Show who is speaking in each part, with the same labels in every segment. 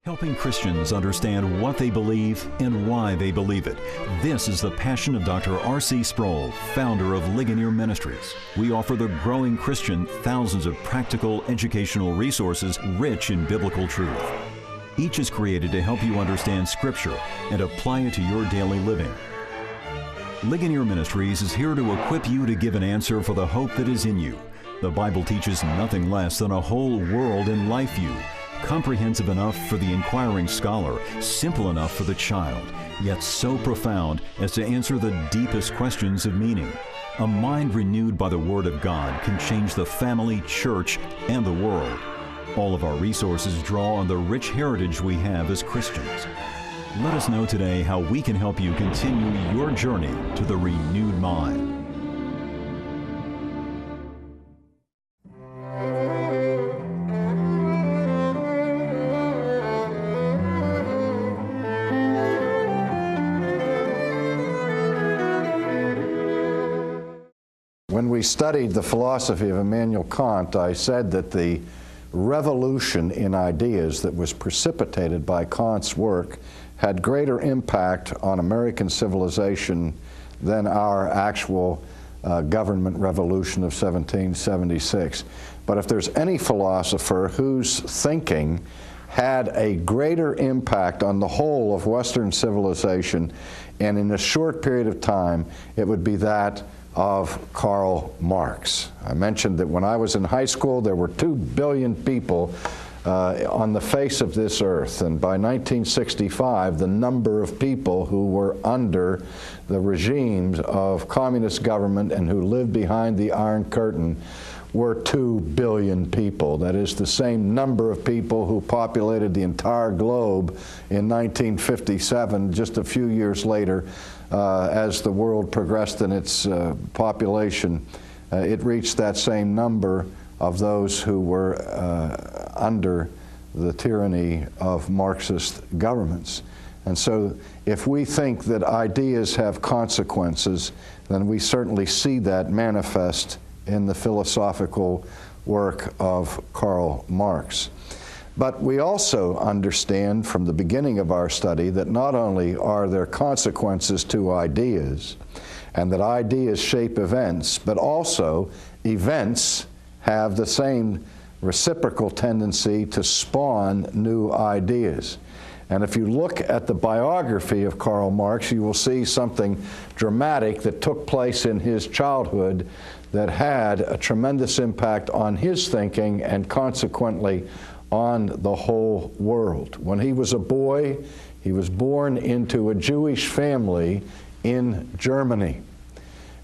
Speaker 1: Helping Christians understand what they believe and why they believe it. This is the passion of Dr. R.C. Sproul, founder of Ligonier Ministries. We offer the growing Christian thousands of practical educational resources rich in biblical truth. Each is created to help you understand Scripture and apply it to your daily living. Ligonier Ministries is here to equip you to give an answer for the hope that is in you. The Bible teaches nothing less than a whole world and life view, comprehensive enough for the inquiring scholar, simple enough for the child, yet so profound as to answer the deepest questions of meaning. A mind renewed by the Word of God can change the family, church, and the world. All of our resources draw on the rich heritage we have as Christians. Let us know today how we can help you continue your journey to the renewed mind.
Speaker 2: When we studied the philosophy of Immanuel Kant, I said that the revolution in ideas that was precipitated by Kant's work had greater impact on American civilization than our actual government revolution of 1776. But if there's any philosopher whose thinking had a greater impact on the whole of Western civilization, and in a short period of time, it would be that of Karl Marx. I mentioned that when I was in high school, there were 2 billion people on the face of this earth, and by 1965, the number of people who were under the regimes of communist government and who lived behind the Iron Curtain were 2 billion people. That is the same number of people who populated the entire globe in 1957, just a few years later. As the world progressed in its population, it reached that same number of those who were under the tyranny of Marxist governments. And so if we think that ideas have consequences, then we certainly see that manifest in the philosophical work of Karl Marx. But we also understand from the beginning of our study that not only are there consequences to ideas, and that ideas shape events, but also events have the same reciprocal tendency to spawn new ideas. And if you look at the biography of Karl Marx, you will see something dramatic that took place in his childhood that had a tremendous impact on his thinking and consequently on the whole world. When he was a boy, he was born into a Jewish family in Germany.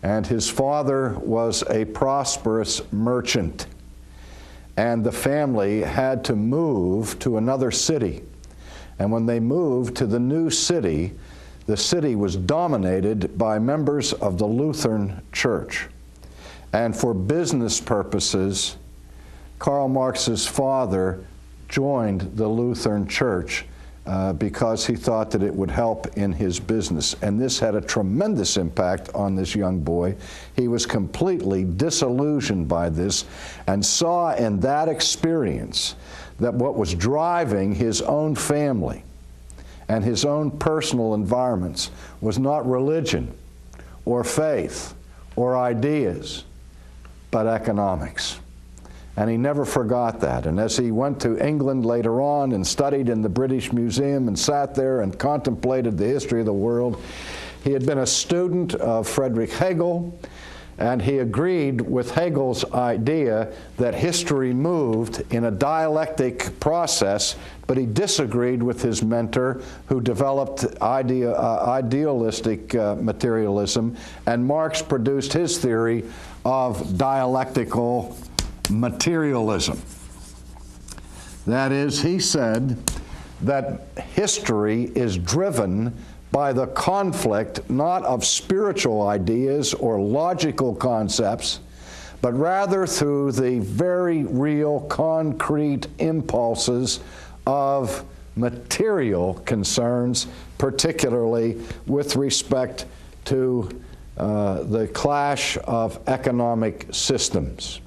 Speaker 2: And his father was a prosperous merchant. And the family had to move to another city. And when they moved to the new city, the city was dominated by members of the Lutheran Church. And for business purposes, Karl Marx's father joined the Lutheran Church because he thought that it would help in his business. And this had a tremendous impact on this young boy. He was completely disillusioned by this and saw in that experience that what was driving his own family and his own personal environments was not religion or faith or ideas, but economics. And he never forgot that. And as he went to England later on and studied in the British Museum and sat there and contemplated the history of the world, he had been a student of Friedrich Hegel, and he agreed with Hegel's idea that history moved in a dialectic process, but he disagreed with his mentor who developed idealistic materialism, and Marx produced his theory of dialectical materialism. That is, he said that history is driven by the conflict not of spiritual ideas or logical concepts, but rather through the very real concrete impulses of material concerns, particularly with respect to the clash of economic systems.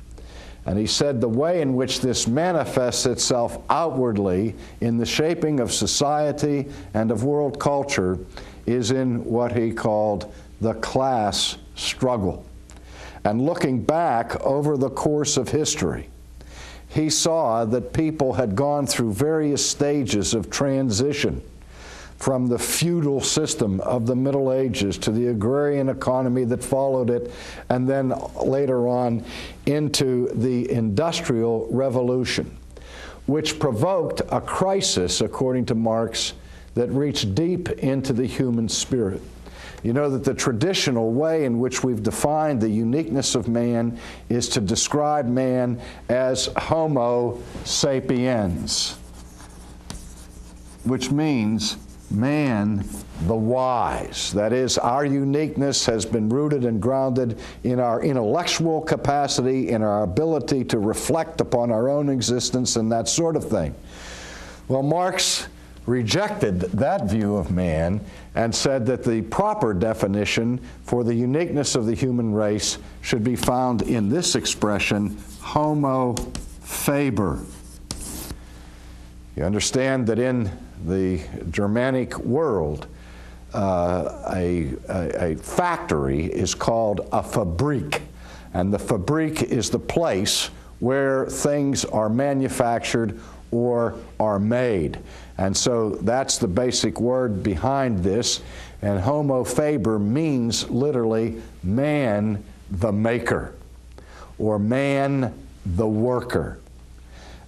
Speaker 2: And he said the way in which this manifests itself outwardly in the shaping of society and of world culture is in what he called the class struggle. And looking back over the course of history, he saw that people had gone through various stages of transition from the feudal system of the Middle Ages to the agrarian economy that followed it, and then later on into the Industrial Revolution, which provoked a crisis, according to Marx, that reached deep into the human spirit. You know that the traditional way in which we've defined the uniqueness of man is to describe man as Homo sapiens, which means man the wise. That is, our uniqueness has been rooted and grounded in our intellectual capacity, in our ability to reflect upon our own existence and that sort of thing. Well, Marx rejected that view of man and said that the proper definition for the uniqueness of the human race should be found in this expression, Homo faber. You understand that in the Germanic world, a factory is called a Fabrik, and the Fabrik is the place where things are manufactured or are made. And so that's the basic word behind this, and Homo faber means literally man the maker, or man the worker.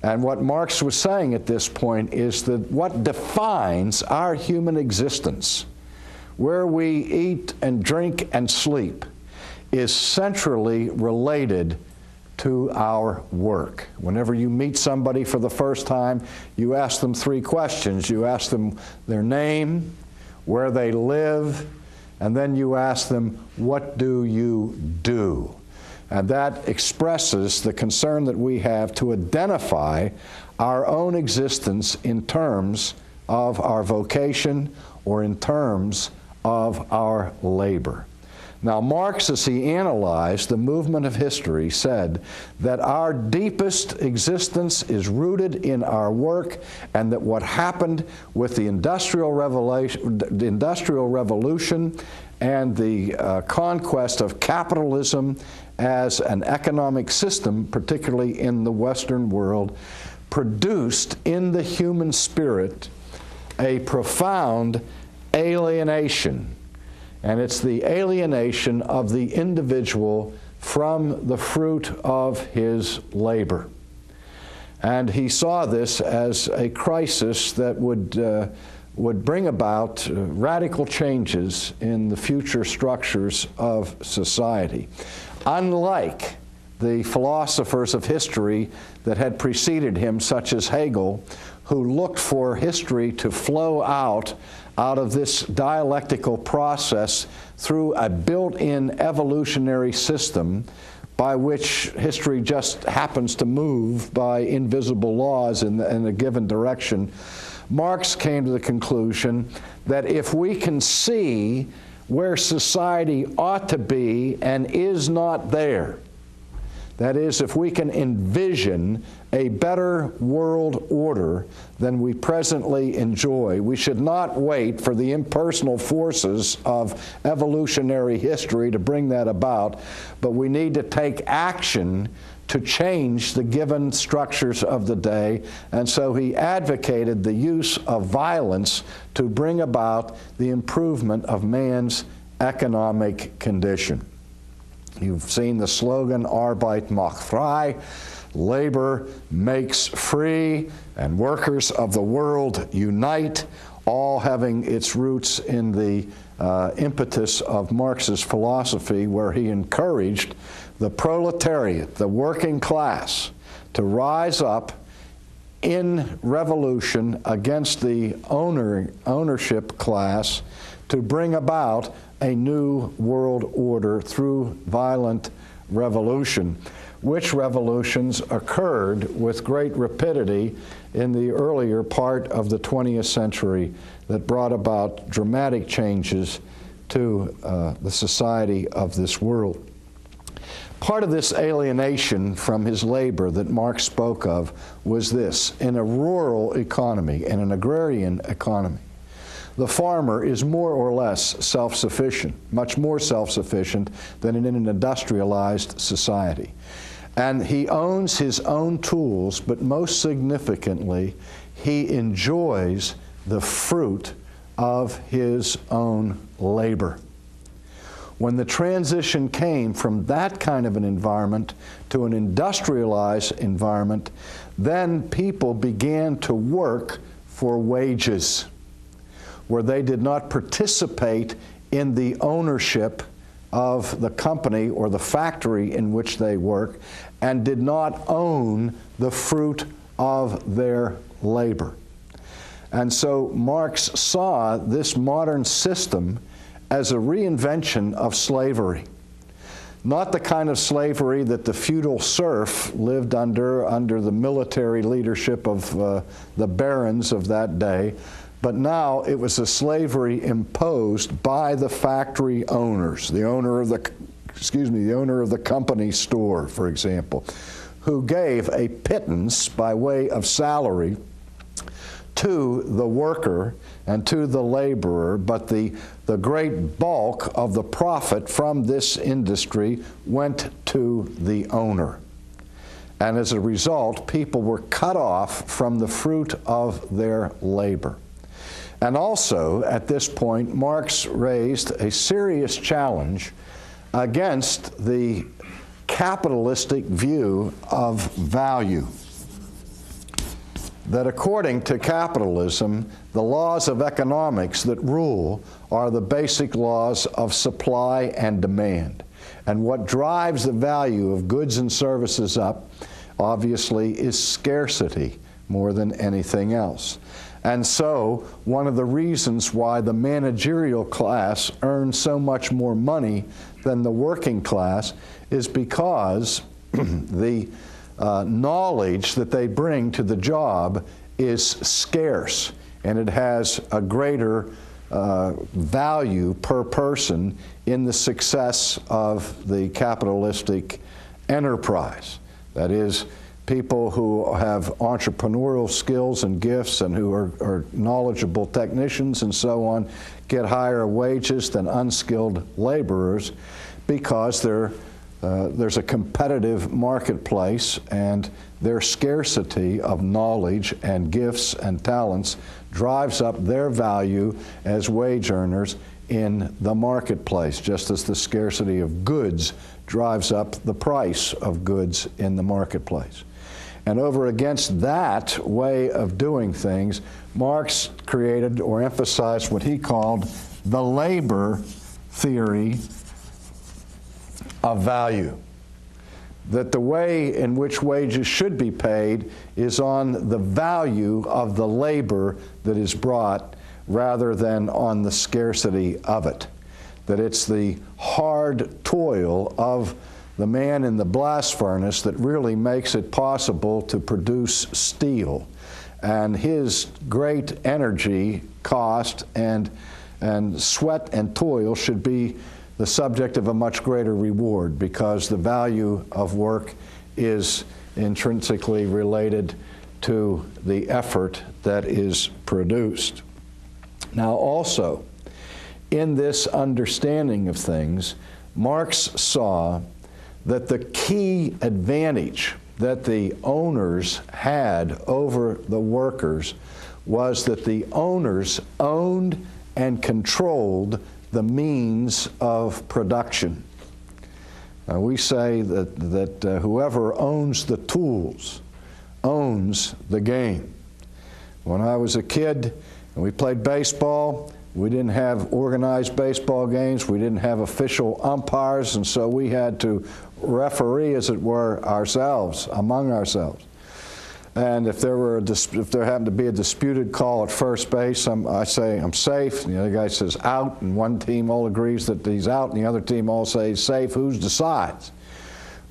Speaker 2: And what Marx was saying at this point is that what defines our human existence, where we eat and drink and sleep, is centrally related to our work. Whenever you meet somebody for the first time, you ask them three questions. You ask them their name, where they live, and then you ask them, what do you do? And that expresses the concern that we have to identify our own existence in terms of our vocation or in terms of our labor. Now, Marx, as he analyzed the movement of history, said that our deepest existence is rooted in our work, and that what happened with the Industrial Revolution and the conquest of capitalism as an economic system, particularly in the Western world, produced in the human spirit a profound alienation. And it's the alienation of the individual from the fruit of his labor. And he saw this as a crisis that would bring about radical changes in the future structures of society. Unlike the philosophers of history that had preceded him, such as Hegel, who looked for history to flow out of this dialectical process through a built-in evolutionary system by which history just happens to move by invisible laws in a given direction. Marx came to the conclusion that if we can see where society ought to be and is not there, that is, if we can envision a better world order than we presently enjoy, we should not wait for the impersonal forces of evolutionary history to bring that about, but we need to take action to change the given structures of the day. And so he advocated the use of violence to bring about the improvement of man's economic condition. You've seen the slogan, Arbeit macht frei, labor makes free, and workers of the world unite, all having its roots in the impetus of Marx's philosophy, where he encouraged the proletariat, the working class, to rise up in revolution against the ownership class to bring about a new world order through violent revolution, which revolutions occurred with great rapidity in the earlier part of the 20th century that brought about dramatic changes to the society of this world. Part of this alienation from his labor that Marx spoke of was this: in a rural economy, in an agrarian economy, the farmer is more or less self-sufficient, much more self-sufficient than in an industrialized society. And he owns his own tools, but most significantly, he enjoys the fruit of his own labor. When the transition came from that kind of an environment to an industrialized environment, then people began to work for wages, where they did not participate in the ownership of the company or the factory in which they work, and did not own the fruit of their labor. And so Marx saw this modern system as a reinvention of slavery. Not the kind of slavery that the feudal serf lived under the military leadership of the barons of that day, but now it was a slavery imposed by the factory owners, the owner of the company store, for example, who gave a pittance by way of salary to the worker and to the laborer, but the great bulk of the profit from this industry went to the owner. And as a result, people were cut off from the fruit of their labor. And also, at this point, Marx raised a serious challenge against the capitalistic view of value. That according to capitalism, the laws of economics that rule are the basic laws of supply and demand. And what drives the value of goods and services up, obviously, is scarcity more than anything else. And so, one of the reasons why the managerial class earns so much more money than the working class is because the knowledge that they bring to the job is scarce, and it has a greater value per person in the success of the capitalistic enterprise. That is, people who have entrepreneurial skills and gifts and who are knowledgeable technicians and so on get higher wages than unskilled laborers because there's a competitive marketplace, and their scarcity of knowledge and gifts and talents drives up their value as wage earners in the marketplace, just as the scarcity of goods drives up the price of goods in the marketplace. And over against that way of doing things, Marx created or emphasized what he called the labor theory of value. That the way in which wages should be paid is on the value of the labor that is brought rather than on the scarcity of it. That it's the hard toil of the man in the blast furnace that really makes it possible to produce steel. And his great energy, cost, and sweat and toil should be the subject of a much greater reward, because the value of work is intrinsically related to the effort that is produced. Now also, in this understanding of things, Marx saw that the key advantage that the owners had over the workers was that the owners owned and controlled the means of production. Now, we say that whoever owns the tools owns the game. When I was a kid and we played baseball, we didn't have organized baseball games, we didn't have official umpires, and so we had to referee, as it were, ourselves, among ourselves. And if there happened to be a disputed call at first base, I say I'm safe, and the other guy says out, and one team all agrees that he's out, and the other team all says safe. Who decides?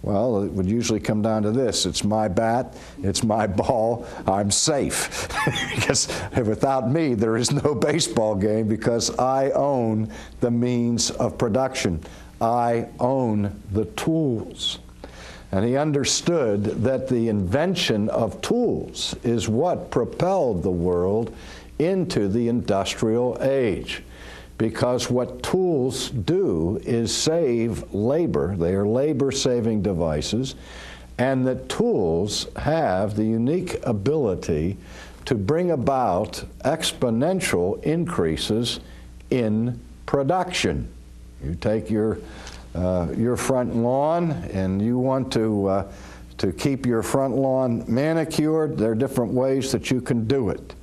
Speaker 2: Well, it would usually come down to this: it's my bat, it's my ball, I'm safe. Because without me, there is no baseball game, because I own the means of production. I own the tools. And he understood that the invention of tools is what propelled the world into the industrial age. Because what tools do is save labor. They are labor-saving devices. And that tools have the unique ability to bring about exponential increases in production. You take your front lawn and you want to keep your front lawn manicured. There are different ways that you can do it.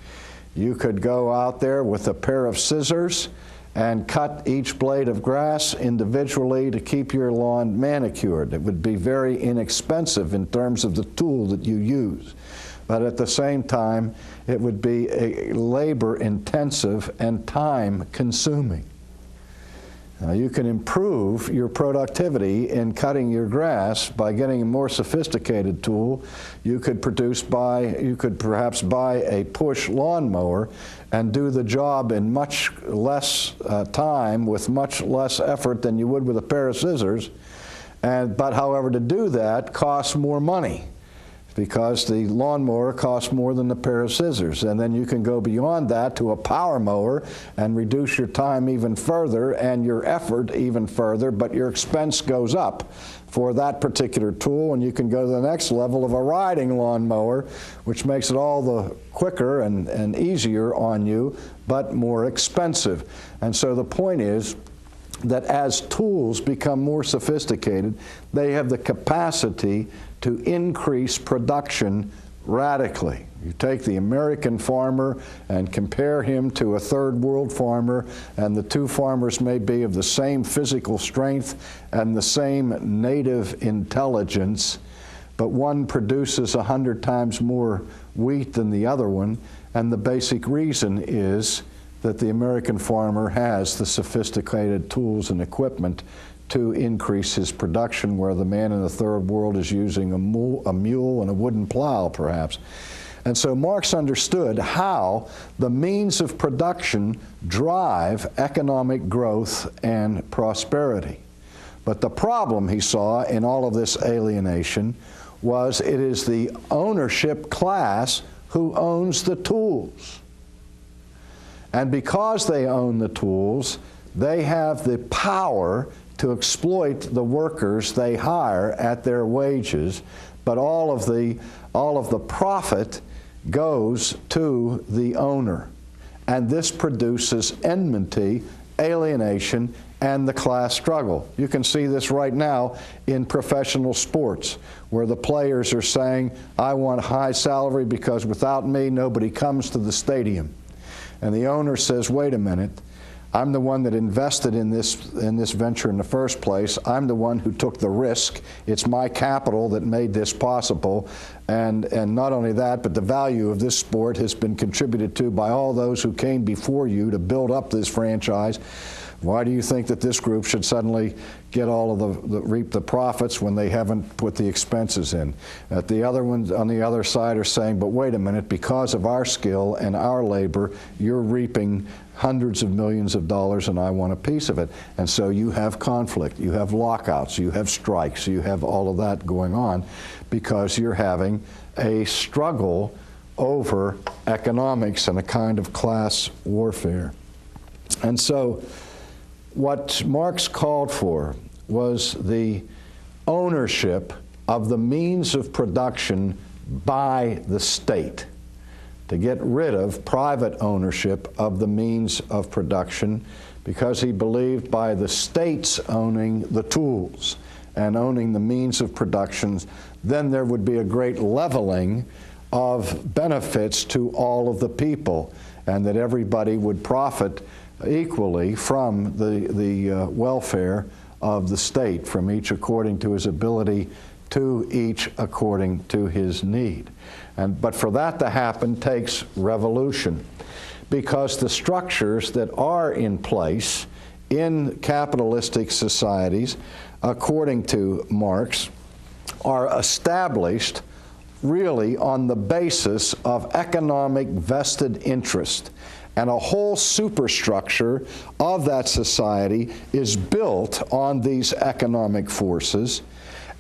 Speaker 2: You could go out there with a pair of scissors and cut each blade of grass individually to keep your lawn manicured. It would be very inexpensive in terms of the tool that you use. But at the same time, it would be labor-intensive and time-consuming. Now, you can improve your productivity in cutting your grass by getting a more sophisticated tool. You could perhaps buy a push lawnmower and do the job in much less time with much less effort than you would with a pair of scissors. But however, to do that costs more money, because the lawnmower costs more than the pair of scissors. And then you can go beyond that to a power mower and reduce your time even further and your effort even further, but your expense goes up for that particular tool, and you can go to the next level of a riding lawnmower, which makes it all the quicker and easier on you, but more expensive. And so the point is that as tools become more sophisticated, they have the capacity to increase production radically. You take the American farmer and compare him to a third world farmer, and the two farmers may be of the same physical strength and the same native intelligence, but one produces 100 times more wheat than the other one, and the basic reason is that the American farmer has the sophisticated tools and equipment to increase his production, where the man in the third world is using a mule and a wooden plow, perhaps. And so Marx understood how the means of production drive economic growth and prosperity. But the problem he saw in all of this alienation was it is the ownership class who owns the tools. And because they own the tools, they have the power to exploit the workers they hire at their wages, but all of the profit goes to the owner. And this produces enmity, alienation, and the class struggle. You can see this right now in professional sports, where the players are saying, I want a high salary because without me, nobody comes to the stadium. And the owner says, wait a minute, I'm the one that invested in this venture in the first place. I'm the one who took the risk. It's my capital that made this possible. And not only that, but the value of this sport has been contributed to by all those who came before you to build up this franchise. Why do you think that this group should suddenly get all of reap the profits when they haven't put the expenses in? The other ones on the other side are saying, but wait a minute, because of our skill and our labor, you're reaping hundreds of millions of dollars and I want a piece of it. And so you have conflict, you have lockouts, you have strikes, you have all of that going on because you're having a struggle over economics and a kind of class warfare. And so what Marx called for was the ownership of the means of production by the state, to get rid of private ownership of the means of production, because he believed by the states owning the tools and owning the means of production, then there would be a great leveling of benefits to all of the people, and that everybody would profit equally from the welfare of the state, from each according to his ability, to each according to his need. But for that to happen takes revolution, because the structures that are in place in capitalistic societies, according to Marx, are established really on the basis of economic vested interest. And a whole superstructure of that society is built on these economic forces,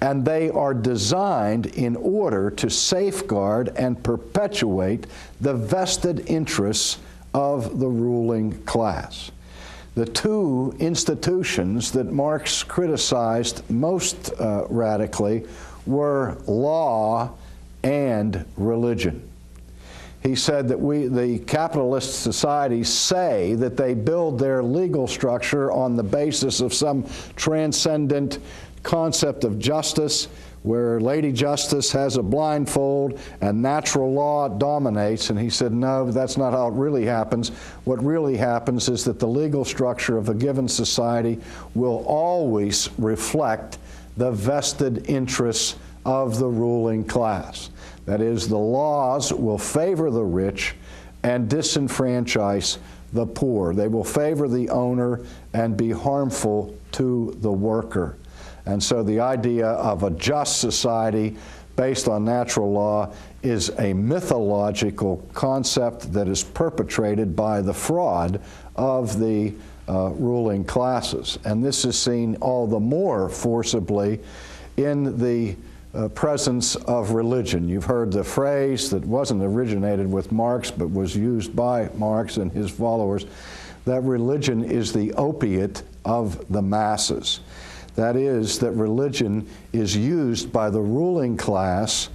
Speaker 2: and they are designed in order to safeguard and perpetuate the vested interests of the ruling class. The two institutions that Marx criticized most radically were law and religion. He said that the capitalist societies say that they build their legal structure on the basis of some transcendent concept of justice, where Lady Justice has a blindfold and natural law dominates. And he said, no, that's not how it really happens. What really happens is that the legal structure of a given society will always reflect the vested interests of the ruling class. That is, the laws will favor the rich and disenfranchise the poor. They will favor the owner and be harmful to the worker. And so the idea of a just society based on natural law is a mythological concept that is perpetrated by the fraud of the ruling classes. And this is seen all the more forcibly in the presence of religion. You've heard the phrase that wasn't originated with Marx but was used by Marx and his followers, that religion is the opiate of the masses. That is, that religion is used by the ruling class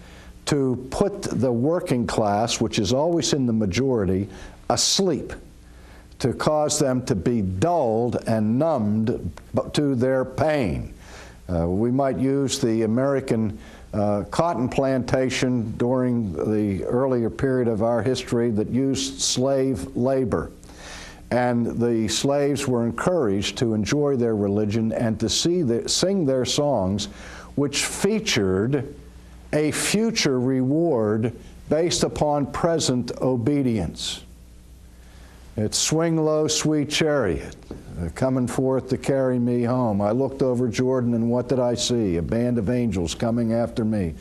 Speaker 2: to put the working class, which is always in the majority, asleep, to cause them to be dulled and numbed to their pain. We might use the American cotton plantation during the earlier period of our history that used slave labor. And the slaves were encouraged to enjoy their religion and to sing their songs, which featured a future reward based upon present obedience. It's swing low, sweet chariot, coming forth to carry me home. I looked over Jordan, and what did I see? A band of angels coming after me.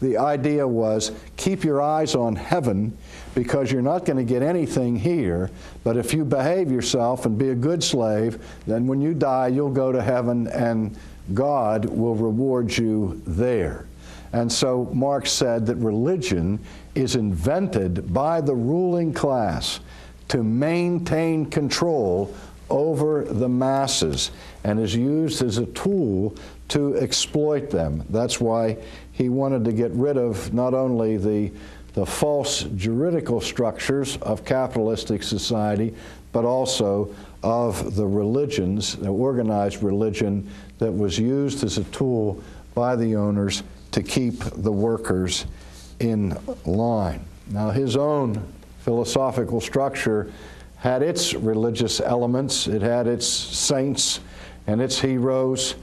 Speaker 2: The idea was, keep your eyes on heaven, because you're not going to get anything here, but if you behave yourself and be a good slave, then when you die, you'll go to heaven and God will reward you there. And so Marx said that religion is invented by the ruling class to maintain control over the masses and is used as a tool to exploit them. That's why he wanted to get rid of not only the false juridical structures of capitalistic society, but also of the religions, the organized religion that was used as a tool by the owners to keep the workers in line. Now, his own philosophical structure had its religious elements. It had its saints and its heroes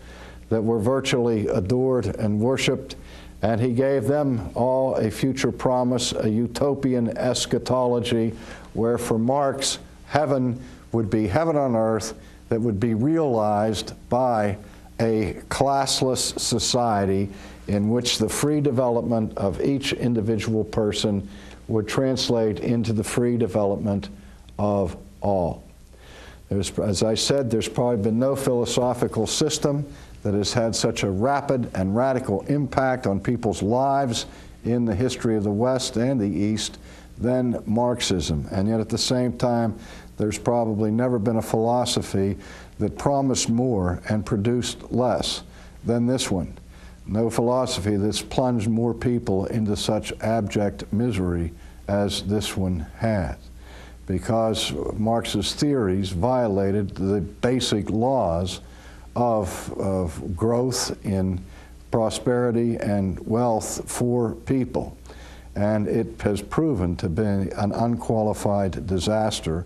Speaker 2: that were virtually adored and worshiped, and he gave them all a future promise, a utopian eschatology, where for Marx, heaven would be heaven on earth that would be realized by a classless society in which the free development of each individual person would translate into the free development of all. As I said, there's probably been no philosophical system that has had such a rapid and radical impact on people's lives in the history of the West and the East than Marxism. And yet at the same time, there's probably never been a philosophy that promised more and produced less than this one. No philosophy that's plunged more people into such abject misery as this one had, because Marx's theories violated the basic laws of growth in prosperity and wealth for people. And it has proven to be an unqualified disaster